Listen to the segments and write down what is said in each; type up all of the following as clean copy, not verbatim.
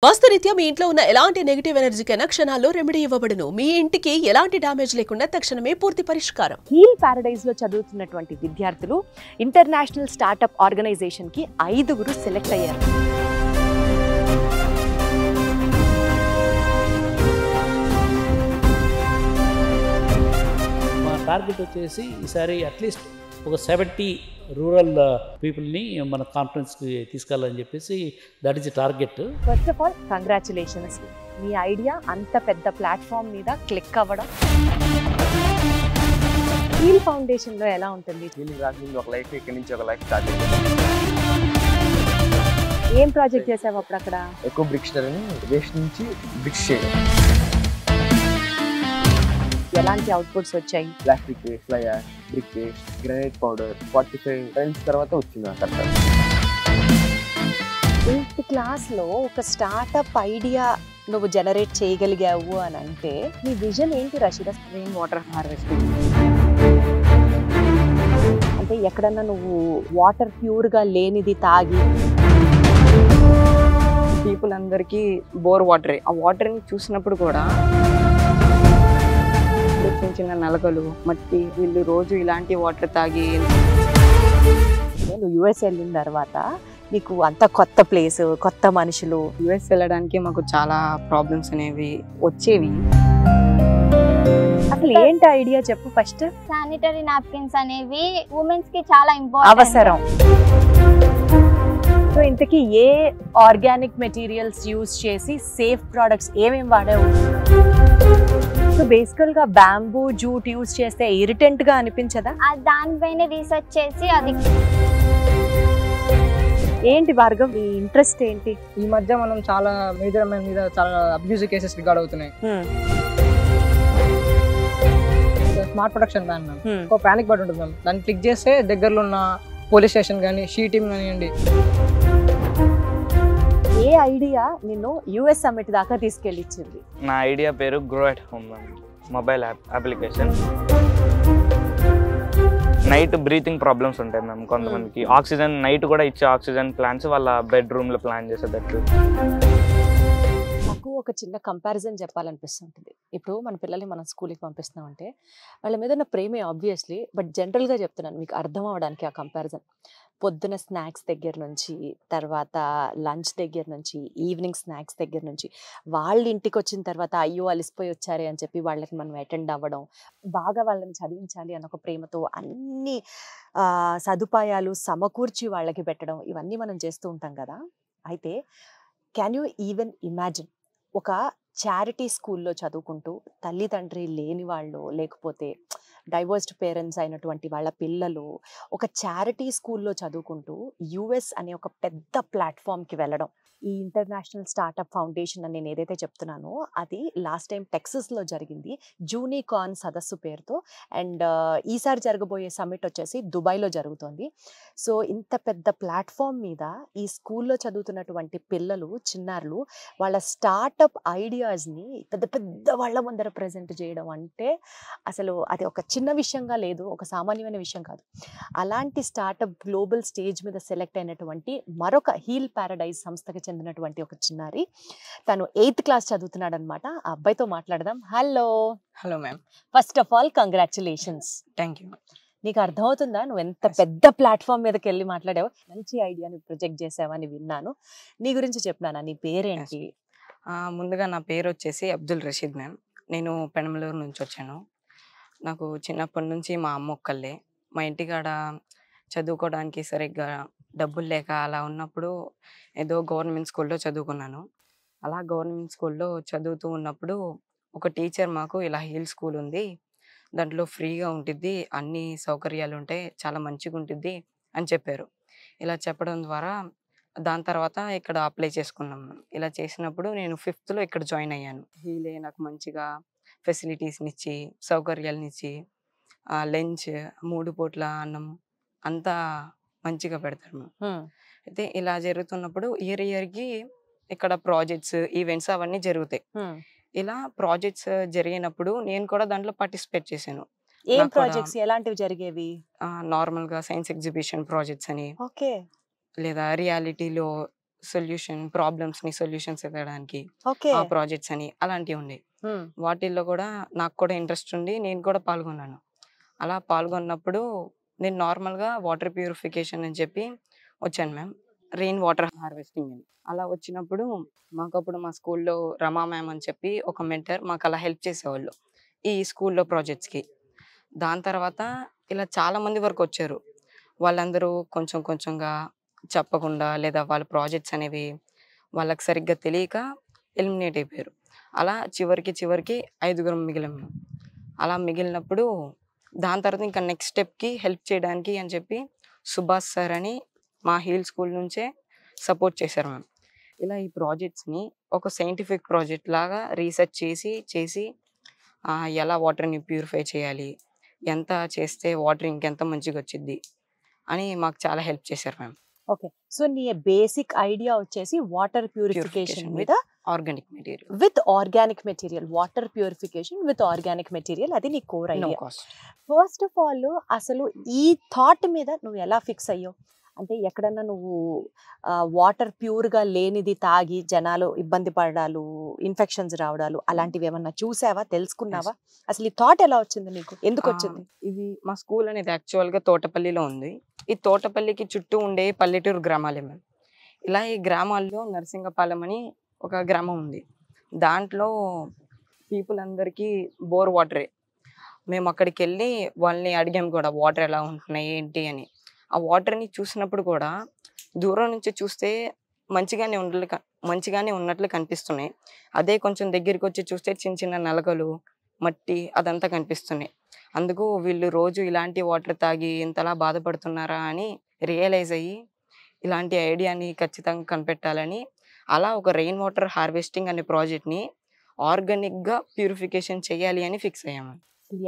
వాస్తురీత్యా మీ ఇంట్లో ఉన్న ఎలాంటి నెగటివ్ ఎనర్జీకైనా క్షణాల్లో రెమెడీ ఇవ్వబడును. మీ ఇంటికి ఎలాంటి డ్యామేజ్ లేకుండా తక్షణమే పూర్తి పరిష్కారం. హీల్ పారడైజ్ లో చదువుతున్నటువంటి విద్యార్థులు ఇంటర్నేషనల్ స్టార్టప్ ఆర్గనైజేషన్ కి 5 సెలెక్ట్ అయ్యారు. మా టార్గెట్ వచ్చేసి ఈసారి అట్లీస్ట్ ఒక 70 రూరల్ పీపుల్ని మన కాన్ఫరెన్స్కి తీసుకెళ్ళాలని చెప్పేసి that is target. First of all congratulations. Me idea అంత పెద్ద ప్లాట్ఫామ్ మీద క్లిక్ అవ్వడం. హీల్ ఫౌండేషన్ లో ఎలా ఉంటుంది? ఒక లైఫ్ ఇక్కడ నుంచి ఒక లైఫ్ స్టార్ట్ అయింది. ఏం ప్రాజెక్ట్ చేసావు అప్పుడు అక్కడ? ఎక్కువ బ్రిక్స్ అని వేస్ట్ నుంచి బ్రిక్స్ చేయడం. ఎలాంటి అవుట్పుట్స్ వచ్చాయి? Plastic waste, fly ash, brick waste, granite powder 45 times తర్వాత వచ్చింది అక్కడ. 8th క్లాస్లో ఒక స్టార్టప్ ఐడియా నువ్వు జనరేట్ చేయగలిగావు అని అంటే నీ విజన్ ఏంటి రషీద? Rain water harvesting. అంటే ఎక్కడన్నా నువ్వు వాటర్ ప్యూర్గా లేనిది తాగి పీపుల్ అందరికీ బోర్ వాటరే. ఆ వాటర్ని చూసినప్పుడు కూడా చిన్న చిన్న నలకలు, మట్టి, వీళ్ళు రోజు ఇలాంటి వాటర్ తాగి. నేను యుఎస్ వెళ్ళిన తర్వాత నీకు అంత కొత్త ప్లేస్, కొత్త మనుషులు. యుఎస్ వెళ్ళడానికి మాకు చాలా ప్రాబ్లమ్స్ అనేవి వచ్చేవి. అసలు ఏంటి ఐడియా చెప్పు ఫస్ట్. శానిటరీ నాప్కిన్స్ అనేవి ఉమెన్స్ కి చాలా ఇంపార్టెంట్, అవసరం. సో ఇంతకీ ఏ ఆర్గానిక్ మెటీరియల్స్ యూజ్ చేసి సేఫ్ ప్రొడక్ట్స్ ఏమేమి వాడావు? సో బేసికల్ గా బ్యాంబూ జూట్ యూజ్ చేస్తే ఇరిటెంట్ గా అనిపించదా? దానిపైన రీసెర్చ్ చేసి అది. ఏంటి భార్గవ్, ఈ ఇంట్రెస్ట్ ఏంటి? ఈ మధ్య మనం చాలా మేజర్ మ్యాన్ మీద చాలా అబ్యూజివ్ కేసెస్ రికార్డ్ అవుతున్నాయి. Smart production ban ma'am. ఒక పానిక్ బటన్ ఉంటుంది మ్యామ్, దాన్ని క్లిక్ చేస్తే దగ్గరలో ఉన్న పోలీస్ స్టేషన్ కానీ, షీ టీమ్ కానివ్వండి. ఏ ఐడియా నిన్ను యుఎస్ సమ్మిట్ దాకా తీసుకెళ్ళిచ్చింది? నా ఐడియా పేరు grow at home ma'am. Mobile application. Night breathing problems ఉంటాయి మ్యామ్ కొంతమందికి. ఆక్సిజన్ నైట్ కూడా ఇచ్చే ఆక్సిజన్ ప్లాంట్స్ వాళ్ళ బెడ్రూమ్లో ప్లాన్ చేసేటట్టు. నాకు ఒక చిన్న కంపారిజన్ చెప్పాలనిపిస్తుంటుంది. ఇప్పుడు మన పిల్లల్ని మనం స్కూల్కి పంపిస్తున్నామంటే వాళ్ళ మీద ఉన్న ప్రేమే ఆబ్వియస్లీ, బట్ జనరల్గా చెప్తున్నాను మీకు అర్థం అవ్వడానికి ఆ కంపారిజన్. పొద్దున స్నాక్స్ దగ్గర నుంచి, తర్వాత లంచ్ దగ్గర నుంచి, ఈవినింగ్ స్నాక్స్ దగ్గర నుంచి, వాళ్ళ ఇంటికి వచ్చిన తర్వాత అయ్యో అలిసిపోయి వచ్చారే అని చెప్పి వాళ్ళకి మనం అటెండ్ అవ్వడం, బాగా వాళ్ళని చదివించాలి అన్న ఒక ప్రేమతో అన్ని సదుపాయాలు సమకూర్చి వాళ్ళకి పెట్టడం, ఇవన్నీ మనం చేస్తూ ఉంటాం కదా. అయితే క్యాన్ యూ ఈవెన్ ఇమాజిన్ ఒక చారిటీ స్కూల్లో చదువుకుంటూ తల్లిదండ్రి లేని వాళ్ళు, లేకపోతే డైవర్స్డ్ పేరెంట్స్ అయినటువంటి వాళ్ళ పిల్లలు ఒక చారిటీ స్కూల్లో చదువుకుంటూ యుఎస్ అనే ఒక పెద్ద ప్లాట్ఫామ్కి వెళ్ళడం. ఈ ఇంటర్నేషనల్ స్టార్టప్ ఫౌండేషన్ అని నేను ఏదైతే చెప్తున్నానో అది లాస్ట్ టైం టెక్సస్లో జరిగింది, జూనికాన్ సదస్సు పేరుతో. అండ్ ఈసారి జరగబోయే సమ్మిట్ వచ్చేసి దుబాయ్లో జరుగుతోంది. సో ఇంత పెద్ద ప్లాట్ఫామ్ మీద ఈ స్కూల్లో చదువుతున్నటువంటి పిల్లలు, చిన్నారులు వాళ్ళ స్టార్టప్ ఐడియాస్ని పెద్ద పెద్ద వాళ్ళ ముందర ప్రజెంట్ చేయడం అంటే అసలు అది ఒక చిన్న విషయంగా లేదు, ఒక సామాన్యమైన విషయం కాదు. అలాంటి స్టార్టప్ గ్లోబల్ స్టేజ్ మీద సెలెక్ట్ అయినటువంటి మరొక హీల్ పారడైజ్ సంస్థకి చెందినటువంటి ఒక చిన్నారి, తను 8th క్లాస్ చదువుతున్నాడు అనమాట. ఆ అబ్బాయితో మాట్లాడదాం. Hello. Hello ma'am. First of all congratulations. Thank you. నీకు అర్థమవుతుందా నువ్వు ఎంత పెద్ద ప్లాట్ఫామ్ మీదకి వెళ్ళి మాట్లాడావు? మంచి ఐడియాని ప్రొజెక్ట్ చేసావని విన్నాను. నీ గురించి చెప్పినానా? నీ పేరేంటి? ముందుగా నా పేరు వచ్చేసి అబ్దుల్ రషీద్ మ్యామ్. నేను పెనమలూరు నుంచి వచ్చాను. నాకు చిన్నప్పటి నుంచి మా అమ్మ ఒక్కళ్ళే. మా ఇంటికాడ చదువుకోవడానికి సరిగ్గా డబ్బులు లేక అలా ఉన్నప్పుడు ఏదో గవర్నమెంట్ స్కూల్లో చదువుకున్నాను. అలా గవర్నమెంట్ స్కూల్లో చదువుతూ ఉన్నప్పుడు ఒక టీచర్ మాకు ఇలా హీల్ స్కూల్ ఉంది, దాంట్లో ఫ్రీగా ఉంటుంది, అన్ని సౌకర్యాలు ఉంటాయి, చాలా మంచిగా ఉంటుంది అని చెప్పారు. ఇలా చెప్పడం ద్వారా దాని తర్వాత ఇక్కడ అప్లై చేసుకున్నాం. ఇలా చేసినప్పుడు నేను 5th ఇక్కడ జాయిన్ అయ్యాను. హీలే నాకు మంచిగా ఫెసిలిటీస్ని ఇచ్చి, సౌకర్యాలను ఇచ్చి, లంచ్ 3 పూట్ల అన్నం అంతా మంచిగా పెడతారు. అయితే ఇలా జరుగుతున్నప్పుడు ఇయర్కి ఇక్కడ ప్రాజెక్ట్స్, ఈవెంట్స్ అవన్నీ జరుగుతాయి. ఇలా ప్రాజెక్ట్స్ జరిగినప్పుడు నేను కూడా దాంట్లో పార్టిసిపేట్ చేశాను. ఏం ప్రాజెక్ట్స్ ఎలాంటివి జరిగేవి? నార్మల్గా సైన్స్ ఎగ్జిబిషన్ ప్రాజెక్ట్స్ అని, ఓకే, లేదా రియాలిటీలో ప్రాబ్లమ్స్ని సొల్యూషన్స్ ఇవ్వడానికి ఓకే. ఆ ప్రాజెక్ట్స్ అని అలాంటివి ఉండే. వాటిల్లో కూడా నాకు కూడా ఇంట్రెస్ట్ ఉండి నేను కూడా పాల్గొన్నాను. అలా పాల్గొన్నప్పుడు నేను నార్మల్గా వాటర్ ప్యూరిఫికేషన్ అని చెప్పి వచ్చాను మ్యామ్, రెయిన్ వాటర్ హార్వెస్టింగ్ అని. అలా వచ్చినప్పుడు మాకప్పుడు మా స్కూల్లో రమా మ్యామ్ అని చెప్పి ఒక మెంటర్ మాకు అలా హెల్ప్ చేసేవాళ్ళు ఈ స్కూల్లో ప్రాజెక్ట్స్కి. దాని తర్వాత ఇలా చాలామంది వరకు వచ్చారు. వాళ్ళందరూ కొంచెం కొంచెంగా చెప్పకుండా లేదా వాళ్ళ ప్రాజెక్ట్స్ అనేవి వాళ్ళకి సరిగ్గా తెలియక ఎలిమినేట్ అయిపోయారు. అలా చివరికి 5గురం మిగిలాము. అలా మిగిలినప్పుడు దాని తర్వాత ఇంకా నెక్స్ట్ స్టెప్కి హెల్ప్ చేయడానికి అని చెప్పి సుభాష్ సార్ అని మా హీల్ స్కూల్ నుంచే సపోర్ట్ చేశారు మ్యామ్. ఇలా ఈ ప్రాజెక్ట్స్ని ఒక సైంటిఫిక్ ప్రాజెక్ట్ లాగా రీసెర్చ్ చేసి ఎలా వాటర్ని ప్యూరిఫై చేయాలి, ఎంత చేస్తే వాటర్ ఇంకెంత మంచిగా వచ్చింది అని మాకు చాలా హెల్ప్ చేశారు మ్యామ్. ఓకే. సో నీ బేసిక్ ఐడియా వచ్చేసి వాటర్ ప్యూరిఫికేషన్ మీద organic material with organic material, water purification with organic material, అది నీ core no idea. Cost. First of all అసలు ఈ థాట్ మీద నువ్వు ఎలా ఫిక్స్ అయ్యావు? అంటే ఎక్కడన్నా నువ్వు వాటర్ ప్యూర్గా లేనిది తాగి జనాలు ఇబ్బంది పడాలు, ఇన్ఫెక్షన్స్ రావడాలు అలాంటివి ఏమన్నా చూసావా, తెలుసుకున్నావా? అసలు ఈ థాట్ ఎలా వచ్చింది నీకు, ఎందుకు వచ్చింది? ఇది మా స్కూల్ అనేది యాక్చువల్గా తోటపల్లిలో ఉంది. ఈ తోటపల్లికి చుట్టూ ఉండే పల్లెటూరు గ్రామాలే మ్యామ్. ఇలా ఈ గ్రామాల్లో నరసింగపాలెం అని ఒక గ్రామం ఉంది. దాంట్లో పీపుల్ అందరికీ బోర్ వాటరే. మేము అక్కడికి వెళ్ళి వాళ్ళని అడిగాం కూడా వాటర్ ఎలా ఉంటున్నాయి ఏంటి అని. ఆ వాటర్ని చూసినప్పుడు కూడా దూరం నుంచి చూస్తే మంచిగానే ఉన్నట్లు కనిపిస్తున్నాయి. అదే కొంచెం దగ్గరికి వచ్చి చూస్తే చిన్న చిన్న నలకలు, మట్టి అదంతా కనిపిస్తున్నాయి. అందుకు వీళ్ళు రోజు ఇలాంటి వాటర్ తాగి ఇంతలా బాధపడుతున్నారా అని రియలైజ్ అయ్యి ఇలాంటి ఐడియాని ఖచ్చితంగా కనిపెట్టాలని అలా ఒక రెయిన్ వాటర్ హార్వెస్టింగ్ అనే ప్రాజెక్ట్ని ఆర్గానిక్గా ప్యూరిఫికేషన్ చేయాలి అని ఫిక్స్ అయ్యాము.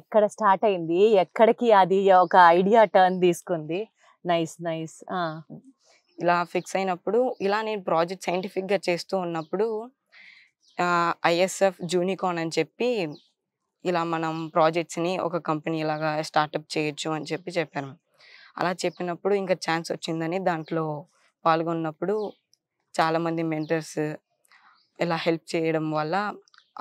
ఎక్కడ స్టార్ట్ అయింది, ఎక్కడికి అది ఒక ఐడియా టర్న్ తీసుకుంది? Nice nice. ఇలా ఫిక్స్ అయినప్పుడు ఇలా నేను ప్రాజెక్ట్ సైంటిఫిక్గా చేస్తూ ఉన్నప్పుడు ISF జూనికాన్ అని చెప్పి ఇలా మనం ప్రాజెక్ట్స్ని ఒక కంపెనీ లాగా స్టార్టప్ చేయొచ్చు అని చెప్పారు. అలా చెప్పినప్పుడు ఇంకా ఛాన్స్ వచ్చిందని దాంట్లో పాల్గొన్నప్పుడు చాలామంది మెంటర్స్ ఇలా హెల్ప్ చేయడం వల్ల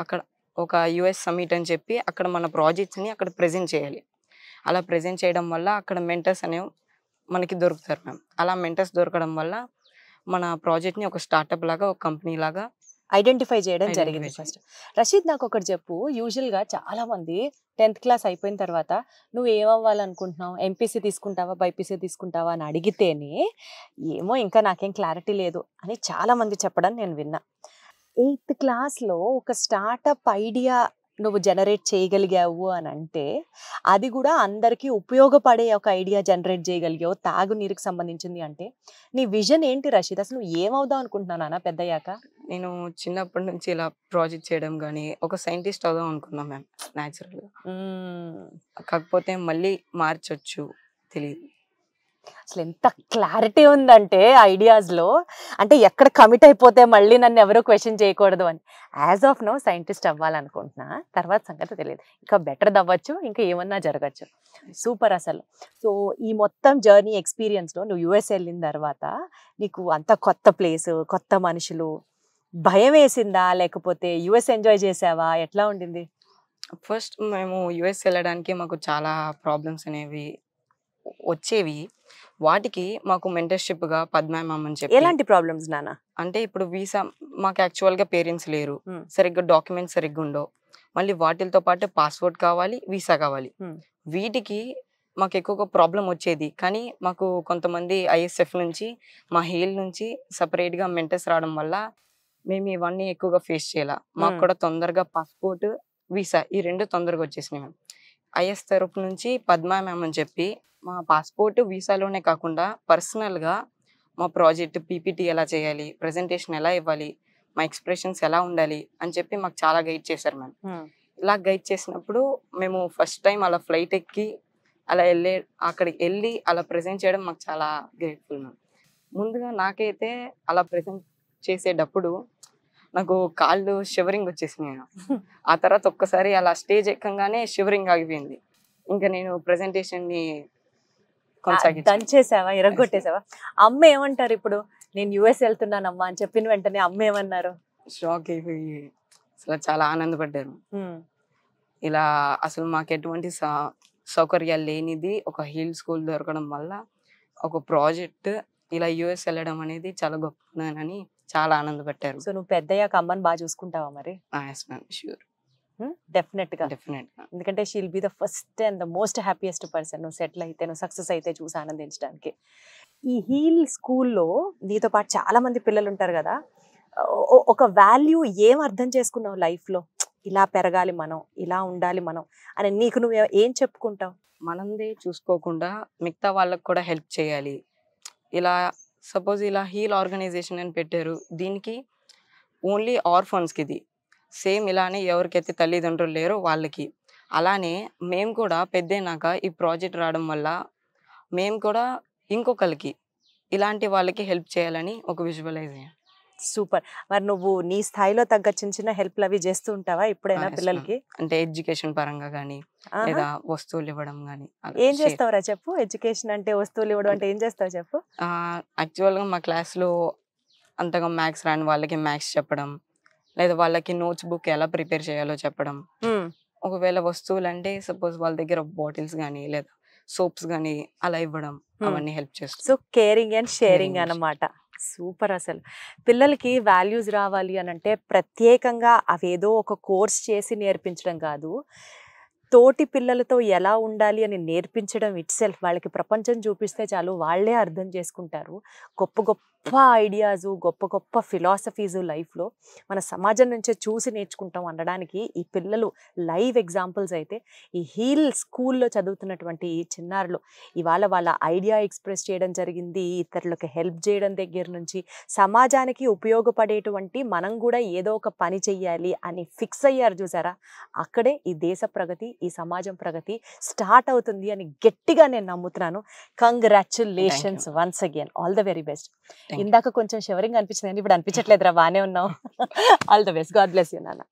అక్కడ ఒక US సమ్మిట్ అని చెప్పి అక్కడ మన ప్రాజెక్ట్స్ని అక్కడ ప్రజెంట్ చేయాలి. అలా ప్రజెంట్ చేయడం వల్ల అక్కడ మెంటర్స్ అనేవి మనకి దొరుకుతారు మ్యామ్. అలా మెంటర్స్ దొరకడం వల్ల మన ప్రాజెక్ట్ని ఒక స్టార్టప్ లాగా, ఒక కంపెనీ లాగా ఐడెంటిఫై చేయడం జరిగింది. ఫస్ట్ రషీద్, నాకు ఒకటి చెప్పు. యూజువల్గా చాలా మంది 10th క్లాస్ అయిపోయిన తర్వాత నువ్వు ఏమవ్వాలనుకుంటున్నావు, MPC తీసుకుంటావా, BPC తీసుకుంటావా అని అడిగితేనే ఏమో ఇంకా నాకేం క్లారిటీ లేదు అని చాలా మంది చెప్పడం నేను విన్నా. 8th క్లాస్లో ఒక స్టార్టప్ ఐడియా నువ్వు జనరేట్ చేయగలిగావు అని అంటే అది కూడా అందరికీ ఉపయోగపడే ఒక ఐడియా జనరేట్ చేయగలిగావు, తాగునీరుకి సంబంధించింది అంటే. నీ విజన్ ఏంటి రషీద్? అసలు నువ్వు ఏమవుదాం అనుకుంటున్నావు నాన్న పెద్దయ్యాక? నేను చిన్నప్పటి నుంచి ఇలా ప్రాజెక్ట్ చేయడం కానీ ఒక సైంటిస్ట్ అవుదాం అనుకున్నాను మ్యామ్ న్యాచురల్గా. కాకపోతే మళ్ళీ మార్చొచ్చు తెలియదు. అసలు ఎంత క్లారిటీ ఉందంటే ఐడియాస్లో, అంటే ఎక్కడ కమిట్ అయిపోతే మళ్ళీ నన్ను ఎవరో క్వశ్చన్ చేయకూడదు అని. యాజ్ ఆఫ్ నో సైంటిస్ట్ అవ్వాలనుకుంటున్నా, తర్వాత సంగతి తెలియదు, ఇంకా బెటర్ అవ్వచ్చు, ఇంకా ఏమన్నా జరగచ్చు. సూపర్ అసలు. సో ఈ మొత్తం జర్నీ ఎక్స్పీరియన్స్లో నువ్వు US వెళ్ళిన తర్వాత నీకు అంత కొత్త ప్లేస్, కొత్త మనుషులు, భయం వేసిందా లేకపోతే US ఎంజాయ్ చేసావా, ఎట్లా ఉండింది? ఫస్ట్ మేము US వెళ్ళడానికి మాకు చాలా ప్రాబ్లమ్స్ అనేవి వచ్చేవి. వాటికి మాకు మెంటర్షిప్గా పద్మా మ్యామ్ అని చెప్పి. ఎలాంటి ప్రాబ్లమ్స్ నాన్న? అంటే ఇప్పుడు వీసా మాకు యాక్చువల్గా పేరెంట్స్ లేరు, సరిగ్గా డాక్యుమెంట్స్ సరిగ్గా ఉండవు. మళ్ళీ వాటితో పాటు పాస్పోర్ట్ కావాలి, వీసా కావాలి. వీటికి మాకు ఎక్కువగా ప్రాబ్లం వచ్చేది. కానీ మాకు కొంతమంది ISF నుంచి, మా హీల్ నుంచి సపరేట్గా మెంటర్స్ రావడం వల్ల మేము ఇవన్నీ ఎక్కువగా ఫేస్ చేయాలి. మాకు కూడా తొందరగా పాస్పోర్ట్, వీసా ఈ రెండు తొందరగా వచ్చేసినాయి మ్యామ్. IS తరపు నుంచి పద్మా మ్యామ్ అని చెప్పి మా పాస్పోర్ట్, వీసాలోనే కాకుండా పర్సనల్గా మా ప్రాజెక్ట్ PPT ఎలా చేయాలి, ప్రజెంటేషన్ ఎలా ఇవ్వాలి, మా ఎక్స్ప్రెషన్స్ ఎలా ఉండాలి అని చెప్పి మాకు చాలా గైడ్ చేశారు మ్యామ్. ఇలా గైడ్ చేసినప్పుడు మేము ఫస్ట్ టైం అలా ఫ్లైట్ ఎక్కి అలా అక్కడికి వెళ్ళి అలా ప్రజెంట్ చేయడం మాకు చాలా గ్రేట్ఫుల్ మ్యామ్. ముందుగా నాకైతే అలా ప్రజెంట్ చేసేటప్పుడు నాకు కాళ్ళు షివరింగ్ వచ్చేసినాయి. ఆ తర్వాత ఒక్కసారి అలా స్టేజ్ ఎక్కగానే షివరింగ్ ఆగిపోయింది. ఇంకా నేను ప్రెజెంటేషన్ని దంచేసావా, ఇరగొట్టేసావా? అమ్మ ఏమంటారు ఇప్పుడు? నేను యుఎస్ వెళ్తున్నానమ్మా అని చెప్పిన వెంటనే అమ్మ ఏమన్నారు? షాక్ అయిపోయి అసలు చాలా ఆనందపడ్డారు. ఇలా అసలు మాకు ఎటువంటి సౌకర్యాలు లేనిది ఒక హీల్ స్కూల్ దొరకడం వల్ల ఒక ప్రాజెక్ట్ ఇలా యుఎస్ వెళ్ళడం అనేది చాలా గొప్పదని చాలా ఆనందపడ్డారు. సో నువ్వు పెద్దయ్యాక అమ్మని బాగా చూసుకుంటావా మరి? షూర్, డెఫినెట్ గా. ఎందుకంటే she'll be the first and the most happiest person. నువ్వు సెటిల్ అయితే, నువ్వు సక్సెస్ అయితే చూసి ఆనందించడానికి. ఈ హీల్ స్కూల్లో నీతో పాటు చాలా మంది పిల్లలు ఉంటారు కదా, ఒక వాల్యూ ఏం అర్థం చేసుకున్నావు లైఫ్ లో? ఇలా పెరగాలి మనం, ఇలా ఉండాలి మనం అని నీకు నువ్వు ఏం చెప్పుకుంటావు? మనందే చూసుకోకుండా మిగతా వాళ్ళకి కూడా హెల్ప్ చేయాలి. ఇలా సపోజ్ ఇలా హీల్ ఆర్గనైజేషన్ అని పెట్టారు, దీనికి ఓన్లీ ఆర్ఫన్స్కి ఇది సేమ్. ఇలానే ఎవరికైతే తల్లిదండ్రులు లేరో వాళ్ళకి. అలానే మేము కూడా పెద్దయినాక ఈ ప్రాజెక్ట్ రావడం వల్ల మేము కూడా ఇంకొకరికి ఇలాంటి వాళ్ళకి హెల్ప్ చేయాలని ఒక విజువలైజేషన్. సూపర్. మరి నువ్వు నీ స్థాయిలో తగ్గ చిన్న చిన్న హెల్ప్లు అవి చేస్తూ ఉంటావా ఎప్పుడైనా పిల్లలకి? అంటే ఎడ్యుకేషన్ పరంగా కానీ లేదా వస్తువులు ఇవ్వడం కానీ. ఏం చేస్తావురా చెప్పు? ఎడ్యుకేషన్ అంటే వస్తువులు ఇవ్వడం అంటే ఏం చేస్తావు చెప్పు? యాక్చువల్గా మా క్లాస్లో అంతగా మ్యాథ్స్ రాని వాళ్ళకి మ్యాథ్స్ చెప్పడం, లేదా వాళ్ళకి నోట్స్ బుక్ ఎలా ప్రిపేర్ చేయాలో చెప్పడం. ఒకవేళ వస్తువులు అంటే సపోజ్ వాళ్ళ దగ్గర బాటిల్స్ కానీ లేదా సోప్స్ కానీ అలా ఇవ్వడం, అవన్నీ హెల్ప్ చేస్తాం. సో కేరింగ్ అండ్ షేరింగ్ అన్నమాట. సూపర్. అసలు పిల్లలకి వాల్యూస్ రావాలి అని అంటే ప్రత్యేకంగా అవేదో ఒక కోర్స్ చేసి నేర్పించడం కాదు, తోటి పిల్లలతో ఎలా ఉండాలి అని నేర్పించడం ఇట్ సెల్ఫ్. వాళ్ళకి ప్రపంచం చూపిస్తే చాలు, వాళ్ళే అర్థం చేసుకుంటారు. గొప్ప గొప్ప ఐడియాస్, గొప్ప గొప్ప ఫిలాసఫీస్ లైఫ్లో మన సమాజం నుంచే చూసి నేర్చుకుంటాం అనడానికి ఈ పిల్లలు లైవ్ ఎగ్జాంపుల్స్. అయితే ఈ హీల్ స్కూల్లో చదువుతున్నటువంటి ఈ చిన్నారులు ఇవాళ వాళ్ళ ఐడియా ఎక్స్ప్రెస్ చేయడం జరిగింది. ఇతరులకు హెల్ప్ చేయడం దగ్గర నుంచి సమాజానికి ఉపయోగపడేటువంటి మనం కూడా ఏదో ఒక పని చెయ్యాలి అని ఫిక్స్ అయ్యారు చూసారా, అక్కడే ఈ దేశ ప్రగతి, ఈ సమాజం ప్రగతి స్టార్ట్ అవుతుంది అని గట్టిగా నేను నమ్ముతున్నాను. Congratulations once again, all the very best. ఇందాక కొంచెం షవరింగ్ అనిపించింది, ఇప్పుడు అనిపించట్లేదురా, బాగానే ఉన్నావు. All the best. God bless you నాన్న.